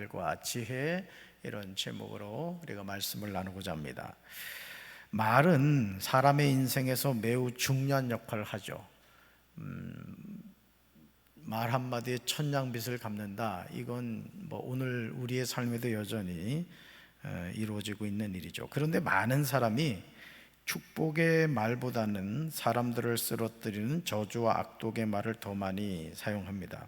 과 지혜, 이런 제목으로 우리가 말씀을 나누고자 합니다. 말은 사람의 인생에서 매우 중요한 역할을 하죠. 말 한마디에 천냥빚을 갚는다. 이건 오늘 우리의 삶에도 여전히 이루어지고 있는 일이죠. 그런데 많은 사람이 축복의 말보다는 사람들을 쓰러뜨리는 저주와 악독의 말을 더 많이 사용합니다.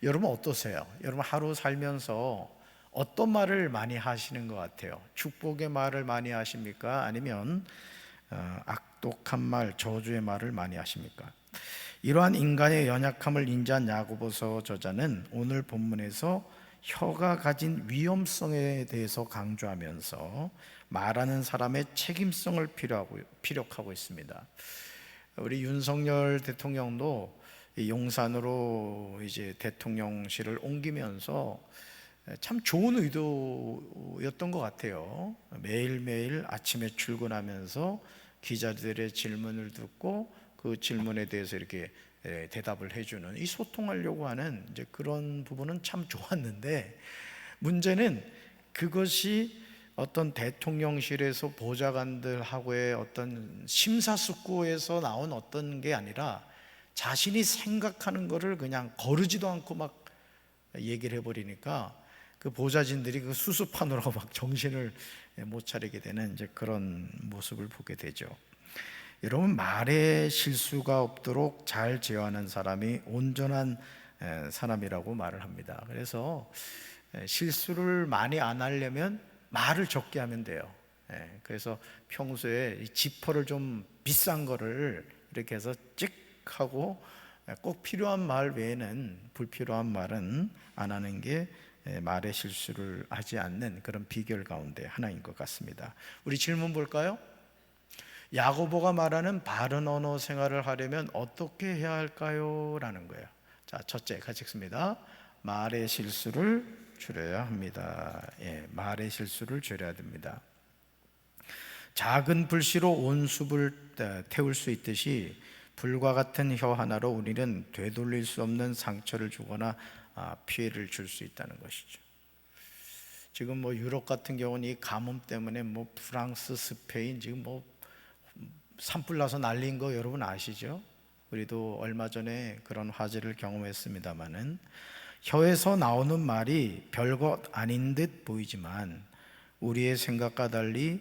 여러분 어떠세요? 여러분 하루 살면서 어떤 말을 많이 하시는 것 같아요? 축복의 말을 많이 하십니까? 아니면 악독한 말, 저주의 말을 많이 하십니까? 이러한 인간의 연약함을 인지한 야고보서 저자는 오늘 본문에서 혀가 가진 위험성에 대해서 강조하면서 말하는 사람의 책임성을 피력하고 있습니다. 우리 윤석열 대통령도 용산으로 이제 대통령실을 옮기면서 참 좋은 의도였던 것 같아요. 매일매일 아침에 출근하면서 기자들의 질문을 듣고 그 질문에 대해서 이렇게 대답을 해주는, 이 소통하려고 하는 이제 그런 부분은 참 좋았는데, 문제는 그것이 어떤 대통령실에서 보좌관들하고의 어떤 심사숙고에서 나온 어떤 게 아니라 자신이 생각하는 거를 그냥 거르지도 않고 막 얘기를 해버리니까 그 보좌진들이 그 수습하느라고 막 정신을 못 차리게 되는 이제 그런 모습을 보게 되죠. 여러분, 말에 실수가 없도록 잘 제어하는 사람이 온전한 사람이라고 말을 합니다. 그래서 실수를 많이 안 하려면 말을 적게 하면 돼요. 그래서 평소에 지퍼를 좀 비싼 거를 이렇게 해서 찍 하고 꼭 필요한 말 외에는 불필요한 말은 안 하는 게 말의 실수를 하지 않는 그런 비결 가운데 하나인 것 같습니다. 우리 질문 볼까요? 야고보가 말하는 바른 언어 생활을 하려면 어떻게 해야 할까요? 라는 거예요. 자, 첫째, 같이 읽습니다. 말의 실수를 줄여야 합니다. 말의 실수를 줄여야 됩니다. 작은 불씨로 온 숲을 태울 수 있듯이 불과 같은 혀 하나로 우리는 되돌릴 수 없는 상처를 주거나 피해를 줄 수 있다는 것이죠. 지금 유럽 같은 경우는 이 가뭄 때문에 프랑스, 스페인 지금 산불 나서 난리인 거 여러분 아시죠? 우리도 얼마 전에 그런 화재를 경험했습니다마는, 혀에서 나오는 말이 별것 아닌 듯 보이지만 우리의 생각과 달리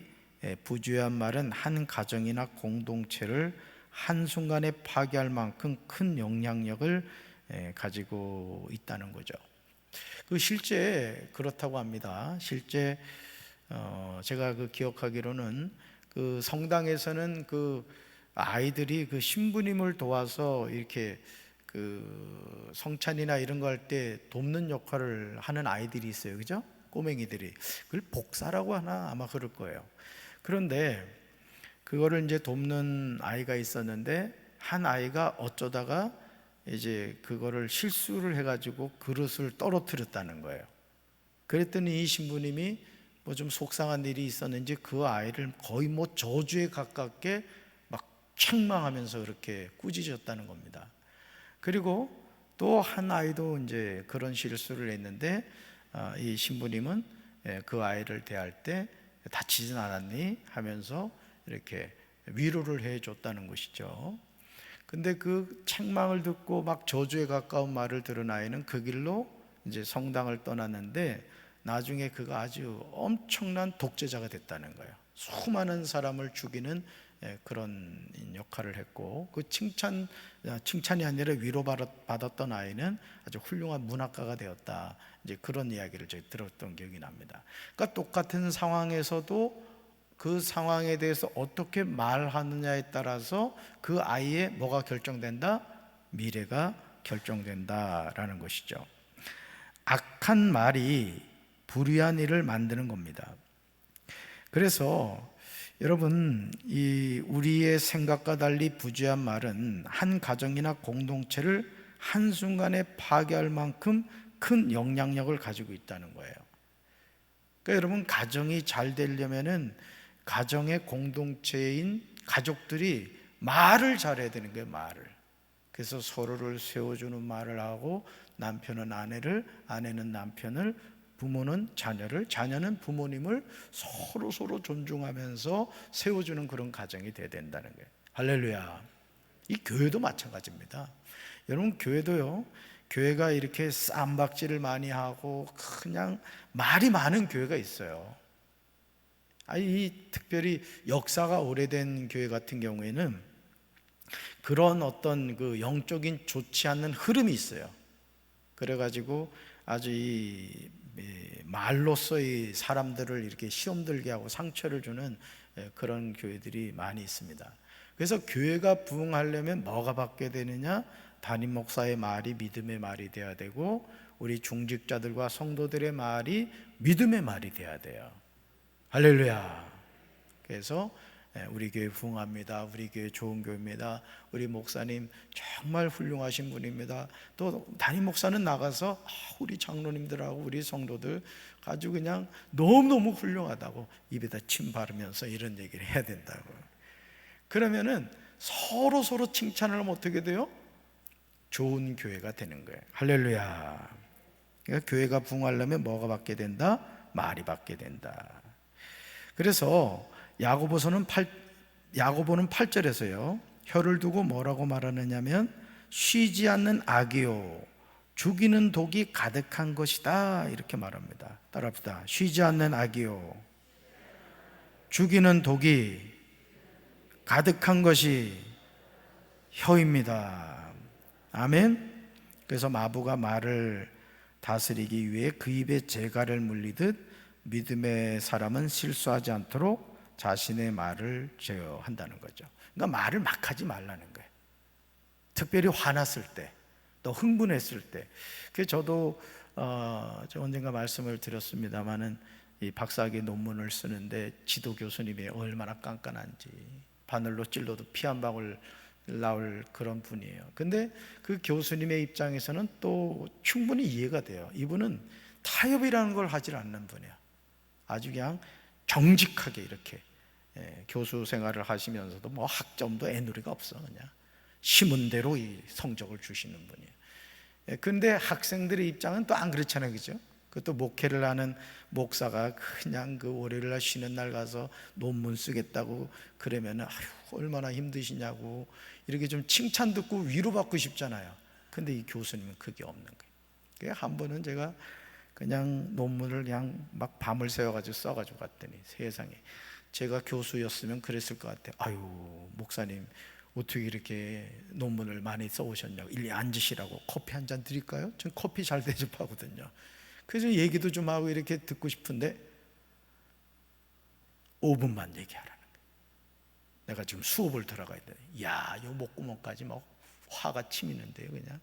부주의한 말은 한 가정이나 공동체를 한순간에 파괴할 만큼 큰 영향력을 가지고 있다는 거죠. 실제 그렇다고 합니다. 실제 제가 기억하기로는 성당에서는 아이들이 신부님을 도와서 이렇게 성찬이나 이런 거 할 때 돕는 역할을 하는 아이들이 있어요. 그죠? 꼬맹이들이. 그걸 복사라고 하나 아마 그럴 거예요. 그런데 그거를 이제 돕는 아이가 있었는데, 한 아이가 어쩌다가 이제 그거를 실수를 해가지고 그릇을 떨어뜨렸다는 거예요. 그랬더니 이 신부님이 좀 속상한 일이 있었는지 그 아이를 거의 저주에 가깝게 막 책망하면서 그렇게 꾸짖었다는 겁니다. 그리고 또 한 아이도 이제 그런 실수를 했는데, 이 신부님은 그 아이를 대할 때 다치진 않았니? 하면서 이렇게 위로를 해줬다는 것이죠. 근데 그 책망을 듣고 막 저주에 가까운 말을 들은 아이는 그 길로 이제 성당을 떠났는데, 나중에 그가 아주 엄청난 독재자가 됐다는 거예요. 수많은 사람을 죽이는 그런 역할을 했고, 칭찬이 아니라 위로받았던 아이는 아주 훌륭한 문학가가 되었다. 이제 그런 이야기를 제가 들었던 기억이 납니다. 그러니까 똑같은 상황에서도 그 상황에 대해서 어떻게 말하느냐에 따라서 그 아이의 뭐가 결정된다? 미래가 결정된다라는 것이죠. 악한 말이 불의한 일을 만드는 겁니다. 그래서 여러분, 우리의 생각과 달리 부주의한 말은 한 가정이나 공동체를 한순간에 파괴할 만큼 큰 영향력을 가지고 있다는 거예요. 그러니까 여러분, 가정이 잘 되려면은 가정의 공동체인 가족들이 말을 잘해야 되는 거예요. 말을. 그래서 서로를 세워주는 말을 하고, 남편은 아내를, 아내는 남편을 부모는 자녀를, 자녀는 부모님을 서로 존중하면서 세워주는 그런 가정이 돼야 된다는 거예요. 할렐루야. 이 교회도 마찬가지입니다. 여러분, 교회도요, 교회가 이렇게 쌈박질을 많이 하고 그냥 말이 많은 교회가 있어요. 이 특별히 역사가 오래된 교회 같은 경우에는 그런 어떤 그 영적인 좋지 않는 흐름이 있어요. 그래가지고 아주 이 말로써 이 사람들을 이렇게 시험 들게 하고 상처를 주는 그런 교회들이 많이 있습니다. 그래서 교회가 부흥하려면 뭐가 바뀌어야 되느냐? 담임 목사의 말이 믿음의 말이 돼야 되고, 우리 중직자들과 성도들의 말이 믿음의 말이 돼야 돼요. 할렐루야. 그래서 우리 교회 부흥합니다, 우리 교회 좋은 교회입니다, 우리 목사님 정말 훌륭하신 분입니다, 또 담임 목사는 나가서 우리 장로님들하고 우리 성도들 아주 그냥 너무너무 훌륭하다고 입에다 침 바르면서 이런 얘기를 해야 된다고요. 그러면은 서로 칭찬을 하면 어떻게 돼요? 좋은 교회가 되는 거예요. 할렐루야. 그러니까 교회가 부흥하려면 뭐가 바뀌어야 된다? 말이 바뀌어야 된다. 그래서 야고보는 8절에서요 혀를 두고 뭐라고 말하느냐면, 쉬지 않는 악이요 죽이는 독이 가득한 것이다, 이렇게 말합니다. 따라합시다. 쉬지 않는 악이요 죽이는 독이 가득한 것이 혀입니다. 아멘. 그래서 마부가 말을 다스리기 위해 그 입에 재갈을 물리듯 믿음의 사람은 실수하지 않도록 자신의 말을 제어한다는 거죠. 그러니까 말을 막 하지 말라는 거예요. 특별히 화났을 때, 또 흥분했을 때. 그래서 저도 언젠가 말씀을 드렸습니다마는 이 박사학위 논문을 쓰는데 지도 교수님이 얼마나 깐깐한지, 바늘로 찔러도 피 한 방울 나올 그런 분이에요. 근데 그 교수님의 입장에서는 또 충분히 이해가 돼요. 이분은 타협이라는 걸 하질 않는 분이에요. 아주 그냥 정직하게 이렇게 교수 생활을 하시면서도 뭐 학점도 애누리가 없어, 그냥 심은 대로 이 성적을 주시는 분이에요. 근데 학생들의 입장은 또 안 그렇잖아요, 그죠? 그것도 목회를 하는 목사가 그냥 그 월요일 날 쉬는 날 가서 논문 쓰겠다고 그러면은 얼마나 힘드시냐고 이렇게 좀 칭찬 듣고 위로받고 싶잖아요. 근데 이 교수님은 그게 없는 거예요. 그래서 한 번은 제가 그냥 논문을 그냥 막 밤을 새워가지고 써가지고 갔더니 세상에, 제가 교수였으면 그랬을 것 같아요. 아유, 목사님 어떻게 이렇게 논문을 많이 써오셨냐고, 일리 앉으시라고 커피 한 잔 드릴까요? 전 커피 잘 대접하거든요. 그래서 얘기도 좀 하고 이렇게 듣고 싶은데 5분만 얘기하라는 거예요. 내가 지금 수업을 들어가야 돼. 야, 요 목구멍까지 막 화가 치미는데요, 그냥.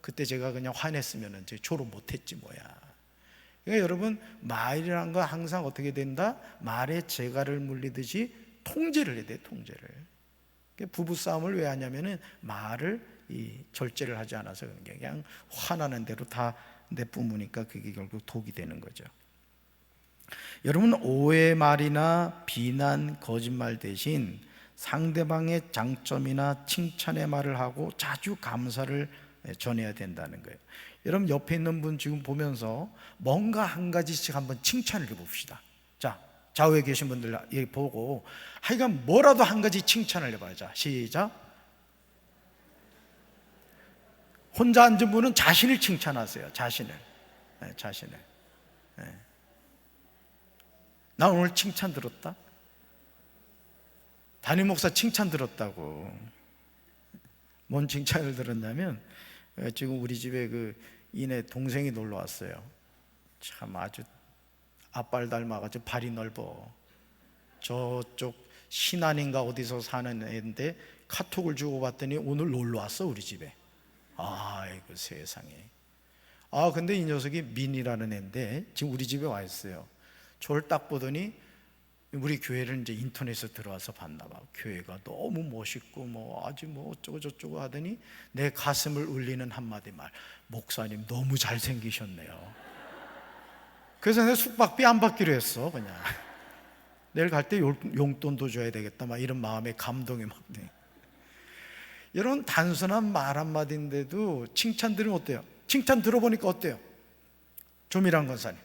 그때 제가 그냥 화냈으면 제 졸업 못했지 뭐야. 그러니까 여러분, 말이라는 건 항상 어떻게 된다? 말에 재갈을 물리듯이 통제를 해야 돼, 통제를. 부부싸움을 왜 하냐면은 말을 절제를 하지 않아서 그런 게, 그냥 화나는 대로 다 내뿜으니까 그게 결국 독이 되는 거죠. 여러분, 오해 말이나 비난, 거짓말 대신 상대방의 장점이나 칭찬의 말을 하고 자주 감사를 전해야 된다는 거예요. 여러분, 옆에 있는 분 지금 보면서 뭔가 한 가지씩 한번 칭찬을 해봅시다. 자, 좌우에 계신 분들 보고 하여간 뭐라도 한 가지 칭찬을 해봐요. 자, 시작. 혼자 앉은 분은 자신을 칭찬하세요. 자신을. 네, 자신을. 네. 나 오늘 칭찬 들었다. 담임 목사 칭찬 들었다고. 뭔 칭찬을 들었냐면, 지금 우리 집에 그 이내 동생이 놀러 왔어요. 참 아주 아빠를 닮아가지고 발이 넓어. 저쪽 신안인가 어디서 사는 애인데 카톡을 주고 봤더니 오늘 놀러 왔어, 우리 집에. 아이고 세상에. 근데 이 녀석이 민이라는 애인데 지금 우리 집에 와 있어요. 저를 딱 보더니 우리 교회를 이제 인터넷에 들어와서 봤나 봐. 교회가 너무 멋있고 뭐 아주 뭐 어쩌고 저쩌고 하더니 내 가슴을 울리는 한마디 말. 목사님 너무 잘생기셨네요. 그래서 내가 숙박비 안 받기로 했어, 그냥. 내일 갈 때 용돈도 줘야 되겠다, 막 이런 마음에 감동이 막 돼. 이런 단순한 말 한마디인데도 칭찬 들으면 어때요? 칭찬 들어보니까 어때요? 조미란 권사님,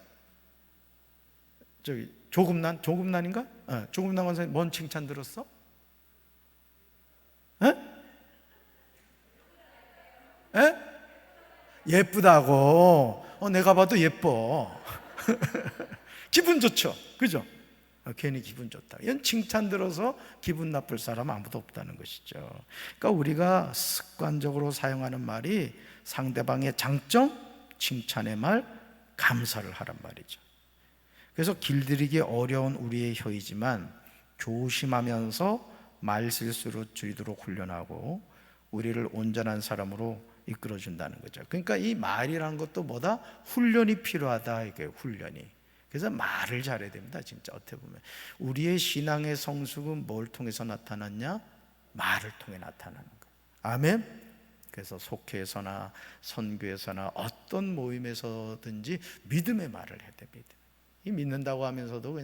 저기 조금난인가? 조금난 권사님 뭔 칭찬 들었어? 에? 에? 예쁘다고. 내가 봐도 예뻐. 기분 좋죠, 그죠? 괜히 기분 좋다. 이런 칭찬 들어서 기분 나쁠 사람 아무도 없다는 것이죠. 그러니까 우리가 습관적으로 사용하는 말이 상대방의 장점, 칭찬의 말, 감사를 하란 말이죠. 그래서 길들이기 어려운 우리의 혀이지만 조심하면서 말실수를 줄이도록 훈련하고 우리를 온전한 사람으로 이끌어준다는 거죠. 그러니까 이 말이라는 것도 뭐다? 훈련이 필요하다, 이게 훈련이. 그래서 말을 잘해야 됩니다. 진짜 어떻게 보면 우리의 신앙의 성숙은 뭘 통해서 나타났냐? 말을 통해 나타나는 거예요. 아멘. 그래서 속회에서나 선교에서나 어떤 모임에서든지 믿음의 말을 해야 됩니다. 이 믿는다고 하면서도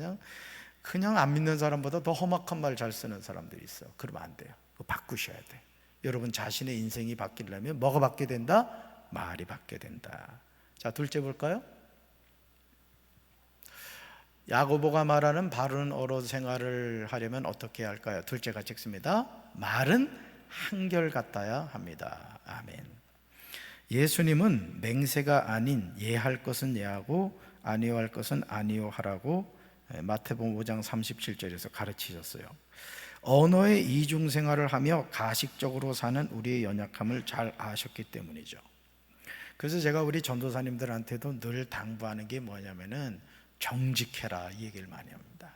그냥 안 믿는 사람보다 더 험악한 말 잘 쓰는 사람들이 있어요. 그러면 안 돼요. 그거 바꾸셔야 돼요. 여러분 자신의 인생이 바뀌려면 뭐가 바뀌어야 된다? 말이 바뀌어야 된다. 자, 둘째 볼까요? 야고보가 말하는 바른 어로 생활을 하려면 어떻게 할까요? 둘째가 찍습니다. 말은 한결같아야 합니다. 아멘. 예수님은 맹세가 아닌 예할 것은 예하고 아니요 할 것은 아니요 하라고 마태복음 5장 37절에서 가르치셨어요. 언어의 이중생활을 하며 가식적으로 사는 우리의 연약함을 잘 아셨기 때문이죠. 그래서 제가 우리 전도사님들한테도 늘 당부하는 게 뭐냐면은 정직해라, 이 얘기를 많이 합니다.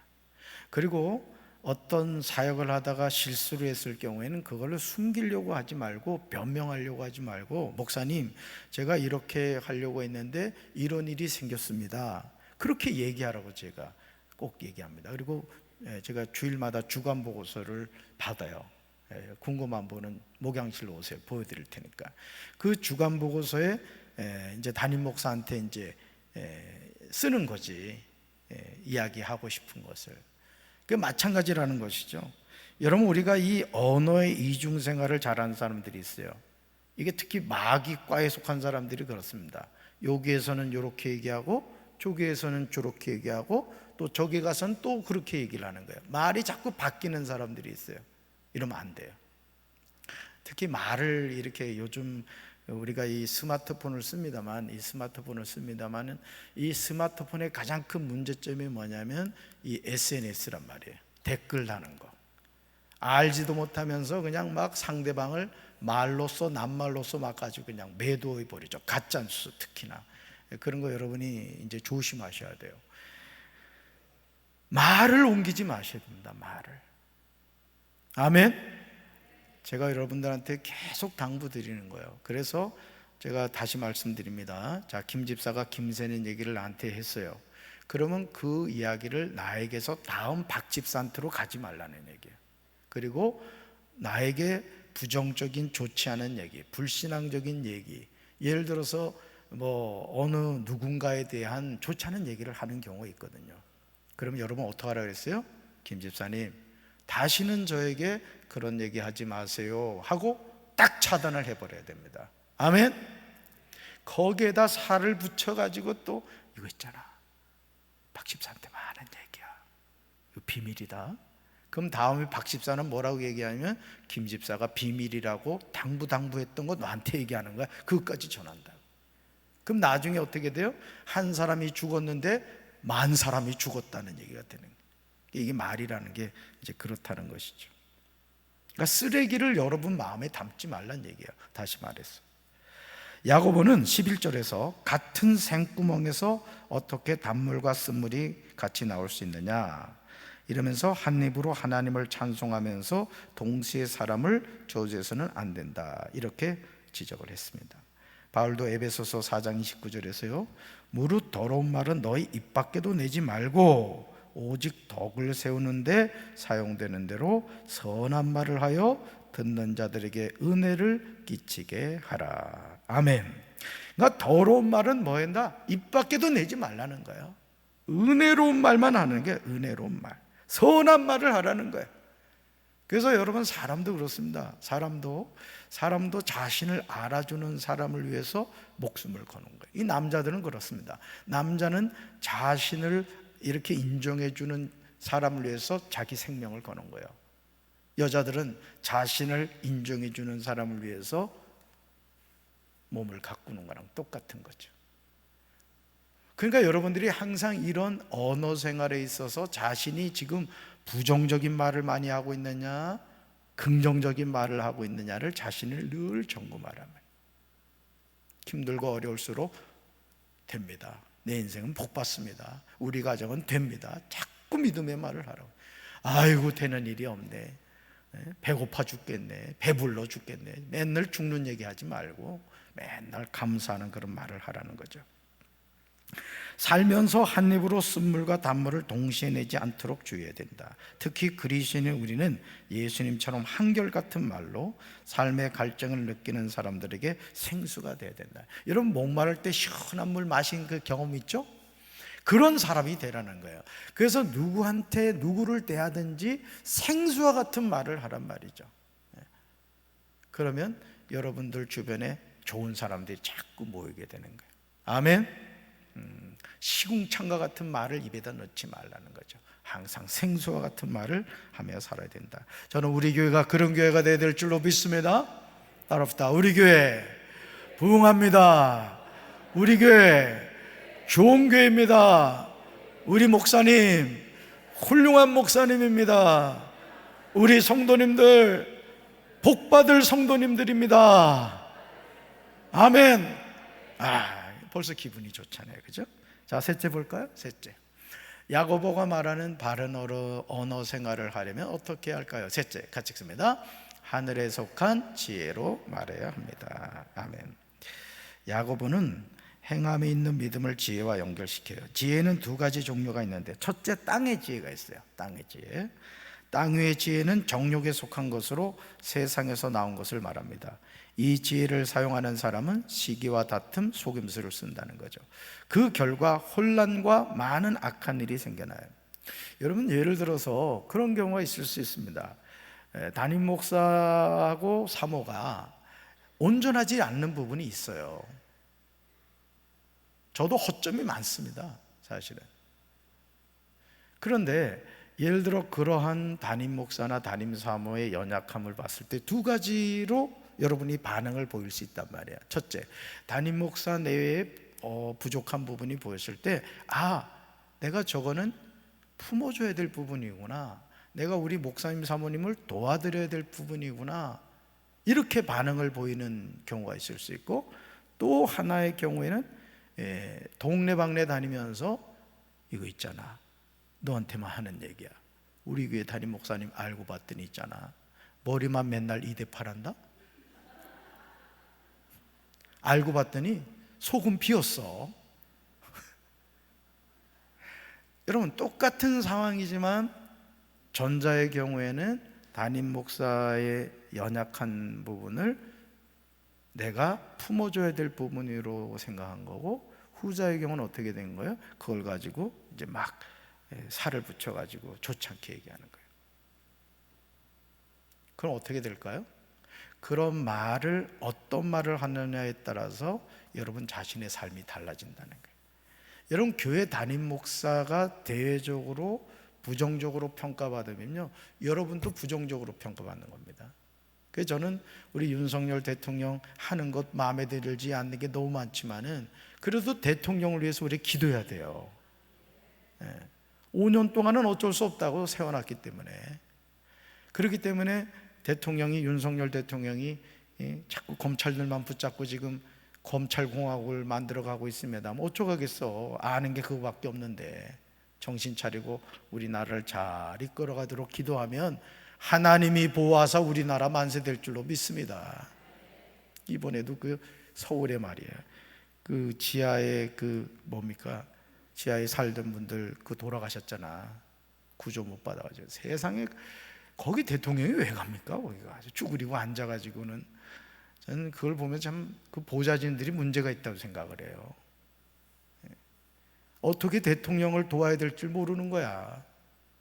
그리고 어떤 사역을 하다가 실수를 했을 경우에는 그걸 숨기려고 하지 말고 변명하려고 하지 말고, 목사님 제가 이렇게 하려고 했는데 이런 일이 생겼습니다, 그렇게 얘기하라고 제가 꼭 얘기합니다. 그리고 제가 주일마다 주간 보고서를 받아요. 궁금한 분은 목양실로 오세요. 보여드릴 테니까. 그 주간 보고서에 이제 담임 목사한테 이제 쓰는 거지, 이야기하고 싶은 것을. 그 마찬가지라는 것이죠. 여러분, 우리가 이 언어의 이중생활을 잘하는 사람들이 있어요. 이게 특히 마귀과에 속한 사람들이 그렇습니다. 여기에서는 이렇게 얘기하고 저기에서는 저렇게 얘기하고 또 저기 가서는 또 그렇게 얘기를 하는 거예요. 말이 자꾸 바뀌는 사람들이 있어요. 이러면 안 돼요. 특히 말을 이렇게, 요즘 우리가 이 스마트폰을 씁니다만, 이 스마트폰의 가장 큰 문제점이 뭐냐면 이 SNS란 말이에요. 댓글 다는 거. 알지도 못하면서 그냥 막 상대방을 말로써 낱말로써 막 가지고 그냥 매도해 버리죠. 가짜뉴스 특히나. 그런 거 여러분이 이제 조심하셔야 돼요. 말을 옮기지 마셔야 됩니다. 말을. 아멘. 제가 여러분들한테 계속 당부드리는 거예요. 그래서 제가 다시 말씀드립니다. 자, 김 집사가 김새는 얘기를 나한테 했어요. 그러면 그 이야기를 나에게서 다음 박 집사한테로 가지 말라는 얘기예요. 그리고 나에게 부정적인, 좋지 않은 얘기, 불신앙적인 얘기, 예를 들어서 어느 누군가에 대한 좋지 않은 얘기를 하는 경우가 있거든요. 그러면 여러분 어떻게 하라 그랬어요? 김 집사님, 다시는 저에게 그런 얘기 하지 마세요 하고 딱 차단을 해버려야 됩니다. 아멘. 거기에다 살을 붙여가지고 또 이거 있잖아, 박 집사한테 많은 얘기야, 이거 비밀이다. 그럼 다음에 박 집사는 뭐라고 얘기하냐면, 김 집사가 비밀이라고 당부했던 거 너한테 얘기하는 거야, 그것까지 전한다. 그럼 나중에 어떻게 돼요? 한 사람이 죽었는데 만 사람이 죽었다는 얘기가 되는 거예요. 이게 말이라는 게 이제 그렇다는 것이죠. 그러니까 쓰레기를 여러분 마음에 담지 말란 얘기예요. 다시 말해서 야고보는 11절에서 같은 생구멍에서 어떻게 단물과 쓴물이 같이 나올 수 있느냐 이러면서 한 입으로 하나님을 찬송하면서 동시에 사람을 저주해서는 안 된다, 이렇게 지적을 했습니다. 바울도 에베소서 4장 29절에서요, 무릇 더러운 말은 너희 입 밖에도 내지 말고 오직 덕을 세우는데 사용되는 대로 선한 말을 하여 듣는 자들에게 은혜를 끼치게 하라. 아멘. 그러니까 더러운 말은 뭐 한다? 입 밖에도 내지 말라는 거예요. 은혜로운 말만 하는 게 은혜로운 말, 선한 말을 하라는 거예요. 그래서 여러분, 사람도 그렇습니다. 사람도 자신을 알아주는 사람을 위해서 목숨을 거는 거예요. 이 남자들은 그렇습니다. 남자는 자신을 이렇게 인정해 주는 사람을 위해서 자기 생명을 거는 거예요. 여자들은 자신을 인정해 주는 사람을 위해서 몸을 가꾸는 거랑 똑같은 거죠. 그러니까 여러분들이 항상 이런 언어 생활에 있어서 자신이 지금 부정적인 말을 많이 하고 있느냐, 긍정적인 말을 하고 있느냐를 자신을 늘 점검하라면, 힘들고 어려울수록 됩니다. 내 인생은 복 받습니다. 우리 가정은 됩니다. 자꾸 믿음의 말을 하라고. 아이고 되는 일이 없네. 배고파 죽겠네. 배불러 죽겠네. 맨날 죽는 얘기하지 말고 맨날 감사하는 그런 말을 하라는 거죠. 살면서 한 입으로 쓴물과 단물을 동시에 내지 않도록 주의해야 된다. 특히 그리스도인인 우리는 예수님처럼 한결같은 말로 삶의 갈증을 느끼는 사람들에게 생수가 되어야 된다. 여러분 목마를 때 시원한 물 마신 그 경험 있죠? 그런 사람이 되라는 거예요. 그래서 누구한테 누구를 대하든지 생수와 같은 말을 하란 말이죠. 그러면 여러분들 주변에 좋은 사람들이 자꾸 모이게 되는 거예요. 아멘. 시궁창과 같은 말을 입에다 넣지 말라는 거죠. 항상 생수와 같은 말을 하며 살아야 된다. 저는 우리 교회가 그런 교회가 되어야 될 줄로 믿습니다. 따라합시다. 우리 교회 부흥합니다. 우리 교회 좋은 교회입니다. 우리 목사님 훌륭한 목사님입니다. 우리 성도님들 복받을 성도님들입니다. 아멘. 벌써 기분이 좋잖아요, 그죠? 자, 셋째 볼까요? 셋째, 야고보가 말하는 바른 언어 생활을 하려면 어떻게 할까요? 셋째, 같이 읽습니다. 하늘에 속한 지혜로 말해야 합니다. 아멘. 야고보는 행함에 있는 믿음을 지혜와 연결시켜요. 지혜는 두 가지 종류가 있는데, 첫째, 땅의 지혜가 있어요. 땅의 지혜. 땅 위의 지혜는 정욕에 속한 것으로 세상에서 나온 것을 말합니다. 이 지혜를 사용하는 사람은 시기와 다툼, 속임수를 쓴다는 거죠. 그 결과 혼란과 많은 악한 일이 생겨나요. 여러분 예를 들어서 그런 경우가 있을 수 있습니다. 담임 목사하고 사모가 온전하지 않는 부분이 있어요. 저도 허점이 많습니다, 사실은. 그런데 예를 들어 그러한 담임 목사나 담임 사모의 연약함을 봤을 때 두 가지로 여러분이 반응을 보일 수 있단 말이에요. 첫째, 담임 목사 내외에 부족한 부분이 보였을 때, 내가 저거는 품어줘야 될 부분이구나, 내가 우리 목사님 사모님을 도와드려야 될 부분이구나, 이렇게 반응을 보이는 경우가 있을 수 있고, 또 하나의 경우에는 동네방네 다니면서 이거 있잖아, 너한테만 하는 얘기야, 우리 교회 담임 목사님 알고 봤더니 있잖아, 머리만 맨날 2대8 한다? 알고 봤더니 속은 비었어. 여러분 똑같은 상황이지만 전자의 경우에는 담임 목사의 연약한 부분을 내가 품어줘야 될 부분으로 생각한 거고, 후자의 경우는 어떻게 된 거예요? 그걸 가지고 이제 막 살을 붙여가지고 좋지 않게 얘기하는 거예요. 그럼 어떻게 될까요? 그런 말을 어떤 말을 하느냐에 따라서 여러분 자신의 삶이 달라진다는 거예요. 여러분 교회 담임 목사가 대외적으로 부정적으로 평가받으면요, 여러분도 부정적으로 평가받는 겁니다. 그래서 저는 우리 윤석열 대통령 하는 것 마음에 들지 않는 게 너무 많지만은 그래도 대통령을 위해서 우리 기도해야 돼요. 5년 동안은 어쩔 수 없다고 세워놨기 때문에. 그렇기 때문에 대통령이, 윤석열 대통령이 자꾸 검찰들만 붙잡고 지금 검찰공화국을 만들어가고 있습니다. 뭐 어쩌겠어, 아는 게 그거밖에 없는데. 정신 차리고 우리나라를 잘 이끌어가도록 기도하면 하나님이 보호하사 우리나라 만세될 줄로 믿습니다. 이번에도 그 서울에 말이에요, 그 지하에 지하에 살던 분들 돌아가셨잖아. 구조 못 받아가지고. 세상에 거기 대통령이 왜 갑니까? 거기가 아주 쭈그리고 앉아가지고는. 저는 그걸 보면 참 그 보좌진들이 문제가 있다고 생각을 해요. 어떻게 대통령을 도와야 될 줄 모르는 거야.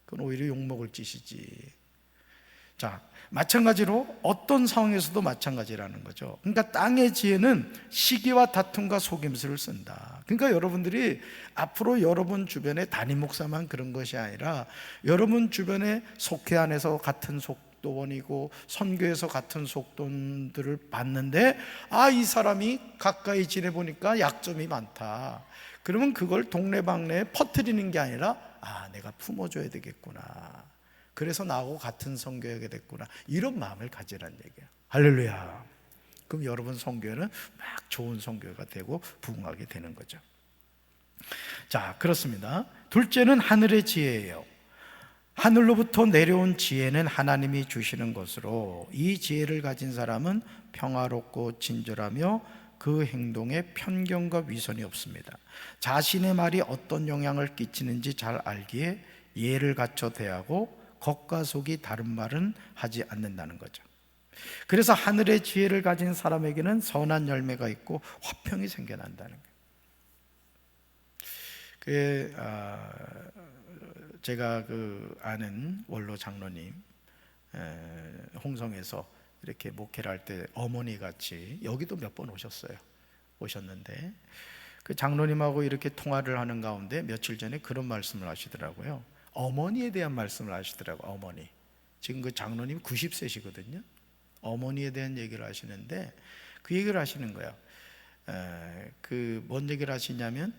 그건 오히려 욕먹을 짓이지. 자, 마찬가지로 어떤 상황에서도 마찬가지라는 거죠. 그러니까 땅의 지혜는 시기와 다툼과 속임수를 쓴다. 그러니까 여러분들이 앞으로 여러분 주변에 담임 목사만 그런 것이 아니라 여러분 주변에 속회 안에서 같은 속도원이고 선교에서 같은 속도원들을 봤는데, 이 사람이 가까이 지내보니까 약점이 많다. 그러면 그걸 동네방네에 퍼뜨리는 게 아니라 내가 품어줘야 되겠구나, 그래서 나하고 같은 선교하게 됐구나, 이런 마음을 가지라는 얘기예요. 할렐루야. 그럼 여러분 선교회는 막 좋은 선교회가 되고 부흥하게 되는 거죠. 자, 그렇습니다. 둘째는 하늘의 지혜예요. 하늘로부터 내려온 지혜는 하나님이 주시는 것으로 이 지혜를 가진 사람은 평화롭고 친절하며 그 행동에 편견과 위선이 없습니다. 자신의 말이 어떤 영향을 끼치는지 잘 알기에 예를 갖춰 대하고 겉과 속이 다른 말은 하지 않는다는 거죠. 그래서 하늘의 지혜를 가진 사람에게는 선한 열매가 있고 화평이 생겨난다는 거예요. 제가 아는 원로 장로님, 홍성에서 이렇게 목회를 할 때 어머니 같이 여기도 몇 번 오셨는데 그 장로님하고 이렇게 통화를 하는 가운데 며칠 전에 그런 말씀을 하시더라고요. 어머니에 대한 말씀을 하시더라고요. 어머니. 지금 그 장로님 90세시거든요 어머니에 대한 얘기를 하시는데 그 얘기를 하시는 거예요. 뭔 얘기를 하시냐면,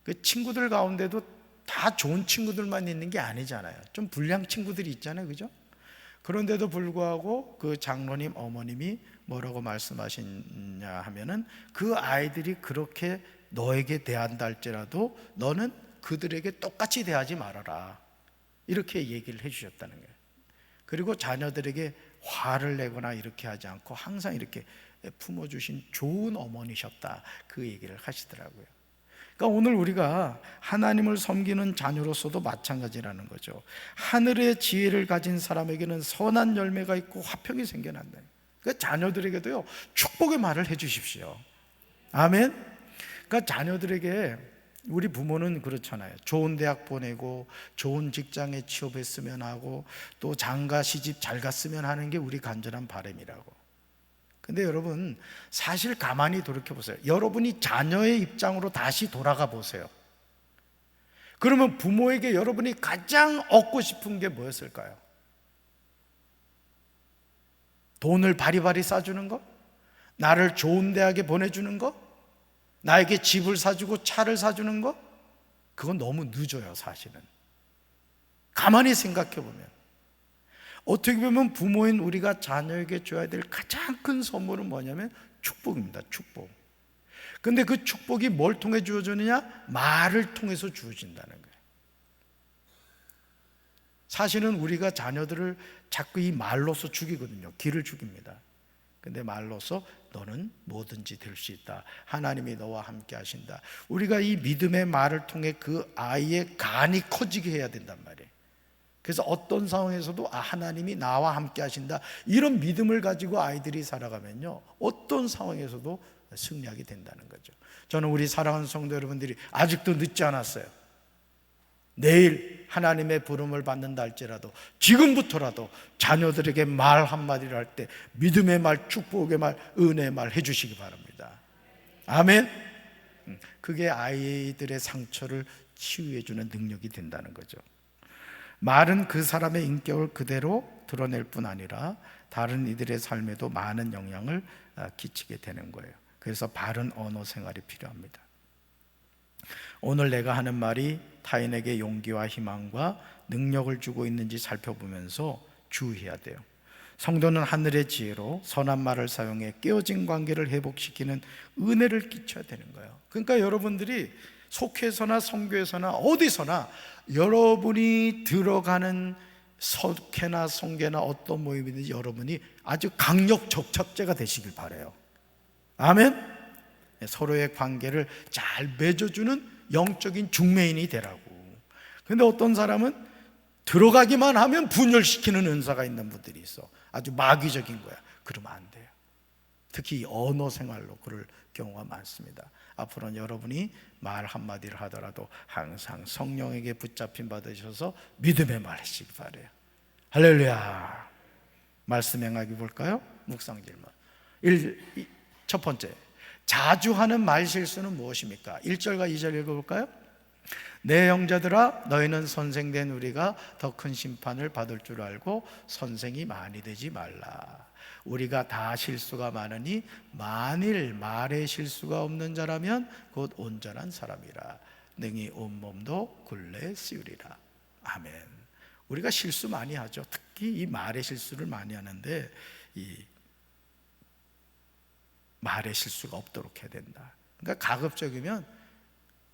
그 친구들 가운데도 다 좋은 친구들만 있는 게 아니잖아요. 좀 불량 친구들이 있잖아요, 그죠? 그런데도 불구하고 그 장로님 어머님이 뭐라고 말씀하시냐 하면은, 그 아이들이 그렇게 너에게 대한다 할지라도 너는 그들에게 똑같이 대하지 말아라, 이렇게 얘기를 해주셨다는 거예요. 그리고 자녀들에게 화를 내거나 이렇게 하지 않고 항상 이렇게 품어주신 좋은 어머니셨다, 그 얘기를 하시더라고요. 그러니까 오늘 우리가 하나님을 섬기는 자녀로서도 마찬가지라는 거죠. 하늘의 지혜를 가진 사람에게는 선한 열매가 있고 화평이 생겨난다. 그러니까 자녀들에게도요, 축복의 말을 해주십시오. 아멘. 그러니까 자녀들에게, 우리 부모는 그렇잖아요. 좋은 대학 보내고 좋은 직장에 취업했으면 하고 또 장가 시집 잘 갔으면 하는 게 우리 간절한 바람이라고. 근데 여러분, 사실 가만히 돌이켜보세요. 여러분이 자녀의 입장으로 다시 돌아가 보세요. 그러면 부모에게 여러분이 가장 얻고 싶은 게 뭐였을까요? 돈을 바리바리 싸주는 거? 나를 좋은 대학에 보내주는 거? 나에게 집을 사주고 차를 사주는 거? 그건 너무 늦어요, 사실은. 가만히 생각해 보면 어떻게 보면 부모인 우리가 자녀에게 줘야 될 가장 큰 선물은 뭐냐면 축복입니다. 축복. 근데 그 축복이 뭘 통해 주어지느냐? 말을 통해서 주어진다는 거예요. 사실은 우리가 자녀들을 자꾸 이 말로서 죽이거든요. 길을 죽입니다. 근데 말로서 너는 뭐든지 될 수 있다, 하나님이 너와 함께 하신다, 우리가 이 믿음의 말을 통해 그 아이의 간이 커지게 해야 된단 말이에요. 그래서 어떤 상황에서도 하나님이 나와 함께 하신다, 이런 믿음을 가지고 아이들이 살아가면요, 어떤 상황에서도 승리하게 된다는 거죠. 저는 우리 사랑하는 성도 여러분들이 아직도 늦지 않았어요. 내일 하나님의 부름을 받는다 할지라도 지금부터라도 자녀들에게 말 한마디를 할 때 믿음의 말, 축복의 말, 은혜의 말 해주시기 바랍니다. 아멘. 그게 아이들의 상처를 치유해주는 능력이 된다는 거죠. 말은 그 사람의 인격을 그대로 드러낼 뿐 아니라 다른 이들의 삶에도 많은 영향을 끼치게 되는 거예요. 그래서 바른 언어 생활이 필요합니다. 오늘 내가 하는 말이 타인에게 용기와 희망과 능력을 주고 있는지 살펴보면서 주의해야 돼요. 성도는 하늘의 지혜로 선한 말을 사용해 깨어진 관계를 회복시키는 은혜를 끼쳐야 되는 거예요. 그러니까 여러분들이 속회에서나 선교에서나 어디서나 여러분이 들어가는 석회나 성계나 어떤 모임이든지 여러분이 아주 강력 접착제가 되시길 바라요. 아멘. 서로의 관계를 잘 맺어주는 영적인 중매인이 되라고. 근데 어떤 사람은 들어가기만 하면 분열시키는 은사가 있는 분들이 있어. 아주 마귀적인 거야. 그러면 안 돼요. 특히 언어 생활로 그럴 경우가 많습니다. 앞으로는 여러분이 말 한마디를 하더라도 항상 성령에게 붙잡힘 받으셔서 믿음의 말 하시기 바라요. 할렐루야. 말씀 행하기 볼까요? 묵상 질문. 첫 번째, 자주 하는 말 실수는 무엇입니까? 1절과 2절 읽어볼까요? 내 형제들아, 너희는 선생된 우리가 더 큰 심판을 받을 줄 알고 선생이 많이 되지 말라. 우리가 다 실수가 많으니 만일 말에 실수가 없는 자라면 곧 온전한 사람이라. 능히 온몸도 굴레 씌우리라. 아멘. 우리가 실수 많이 하죠. 특히 이 말에 실수를 많이 하는데, 이 말에 실수가 없도록 해야 된다. 그러니까 가급적이면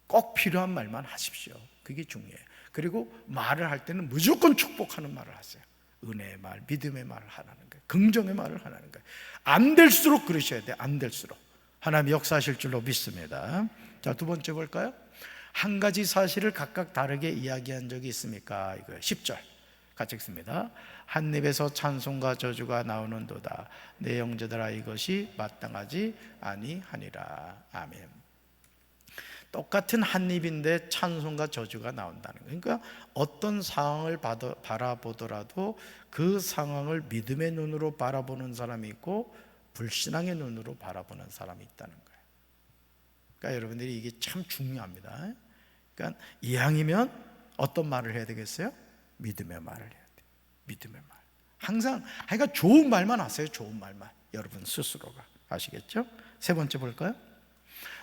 꼭 필요한 말만 하십시오. 그게 중요해요. 그리고 말을 할 때는 무조건 축복하는 말을 하세요. 은혜의 말, 믿음의 말을 하라는 거예요. 긍정의 말을 하라는 거예요. 안 될수록 그러셔야 돼요. 안 될수록. 하나님이 역사하실 줄로 믿습니다. 자, 두 번째 볼까요? 한 가지 사실을 각각 다르게 이야기한 적이 있습니까? 이거예요. 10절 같이 읽습니다. 한 입에서 찬송과 저주가 나오는도다. 내 형제들아, 이것이 마땅하지 아니하니라. 아멘. 똑같은 한 입인데 찬송과 저주가 나온다는 거예요. 그러니까 어떤 상황을 바라보더라도 그 상황을 믿음의 눈으로 바라보는 사람이 있고 불신앙의 눈으로 바라보는 사람이 있다는 거예요. 그러니까 여러분들이 이게 참 중요합니다. 그러니까 이왕이면 어떤 말을 해야 되겠어요? 믿음의 말을 해야 돼요. 믿음의 말. 항상 그러니까 좋은 말만 하세요. 좋은 말만. 여러분 스스로가. 아시겠죠? 세 번째 볼까요?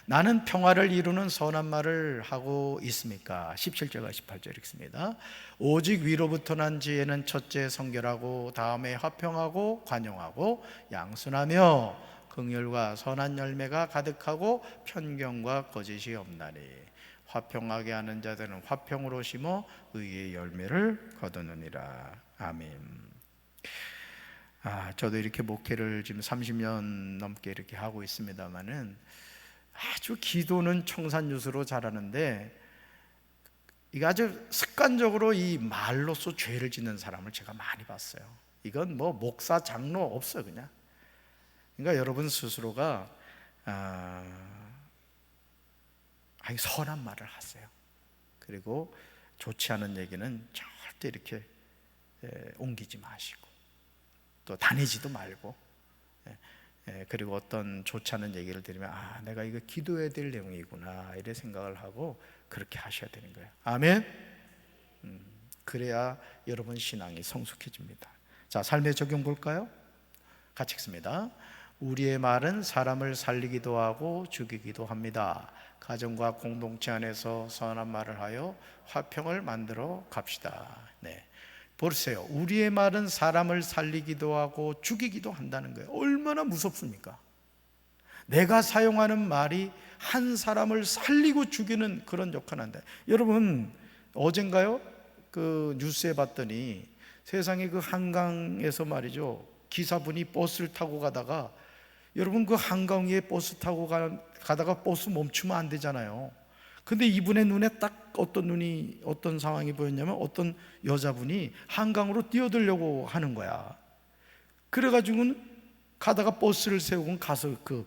나는 평화를 이루는 선한 말을 하고 있습니까? 17절과 18절 읽습니다. 오직 위로부터 난 지혜는 첫째 성결하고 다음에 화평하고 관용하고 양순하며 긍휼과 선한 열매가 가득하고 편견과 거짓이 없나니 화평하게 하는 자들은 화평으로 심어 의의 열매를 거두느니라. 아멘. 저도 이렇게 목회를 지금 30년 넘게 이렇게 하고 있습니다만은 아주 기도는 청산유수로 잘하는데 이거 아주 습관적으로 이 말로써 죄를 짓는 사람을 제가 많이 봤어요. 이건 뭐 목사 장로 없어요. 그냥. 그러니까 여러분 스스로가 선한 말을 하세요. 그리고 좋지 않은 얘기는 절대 이렇게 옮기지 마시고 또 다니지도 말고, 그리고 어떤 좋지 않은 얘기를 들으면 내가 이거 기도해야 될 내용이구나 이래 생각을 하고 그렇게 하셔야 되는 거예요. 아멘. 그래야 여러분 신앙이 성숙해집니다. 자, 삶의 적용 볼까요? 같이 읽습니다. 우리의 말은 사람을 살리기도 하고 죽이기도 합니다. 가정과 공동체 안에서 선한 말을 하여 화평을 만들어 갑시다. 네. 보세요. 우리의 말은 사람을 살리기도 하고 죽이기도 한다는 거예요. 얼마나 무섭습니까? 내가 사용하는 말이 한 사람을 살리고 죽이는 그런 역할을 한다. 여러분, 어젠가요? 그 뉴스에 봤더니 세상에 그 한강에서 말이죠, 기사분이 버스를 타고 가다가, 여러분 그 한강 위에 버스 타고 가다가 버스 멈추면 안 되잖아요. 근데 이분의 눈에 딱 어떤 상황이 보였냐면 어떤 여자분이 한강으로 뛰어들려고 하는 거야. 그래가지고는 가다가 버스를 세우고 가서 그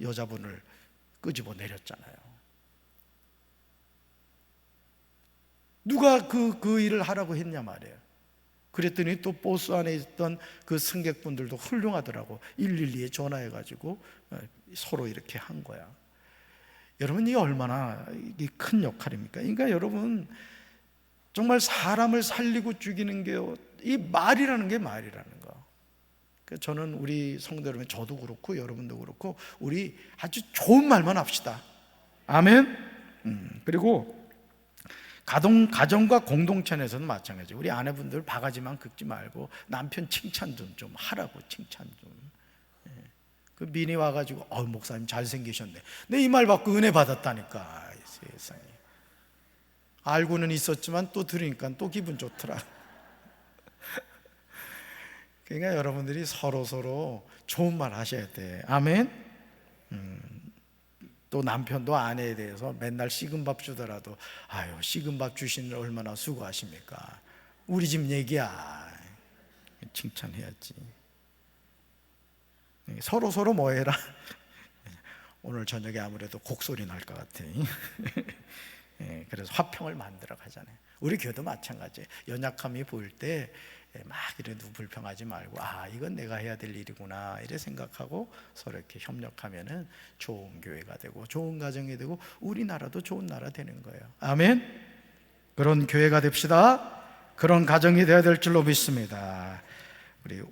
여자분을 끄집어 내렸잖아요. 누가 그 일을 하라고 했냐 말이에요. 그랬더니 또 버스 안에 있던 그 승객분들도 훌륭하더라고. 112에 전화해가지고 서로 이렇게 한 거야. 여러분, 이게 얼마나 큰 역할입니까? 그러니까 여러분, 정말 사람을 살리고 죽이는 게 이 말이라는 게 말이라는 거. 저는 우리 성도 여러분, 저도 그렇고 여러분도 그렇고 우리 아주 좋은 말만 합시다. 아멘. 그리고 가정과 공동체 안에서는 마찬가지예요. 우리 아내분들 바가지만 긁지 말고 남편 칭찬 좀 하라고. 칭찬 좀. 그 민이 와가지고 목사님 잘생기셨네. 내 이 말 받고 은혜 받았다니까. 세상에. 알고는 있었지만 또 들으니까 또 기분 좋더라. 그러니까 여러분들이 서로 좋은 말 하셔야 돼. 아멘. 또 남편도 아내에 대해서 맨날 식은 밥 주더라도 식은 밥 주시는 얼마나 수고하십니까? 우리 집 얘기야. 칭찬해야지. 서로 뭐 해라. 오늘 저녁에 아무래도 곡소리 날 것 같아. 그래서 화평을 만들어 가잖아요. 우리 교도 마찬가지예요. 연약함이 보일 때 막 이래도 불평하지 말고, 아, 이건 내가 해야 될 일이구나 이래 생각하고 서로 이렇게 협력하면은 좋은 교회가 되고 좋은 가정이 되고 우리나라도 좋은 나라 되는 거예요. 아멘. 그런 교회가 됩시다. 그런 가정이 되어야 될 줄로 믿습니다. 우리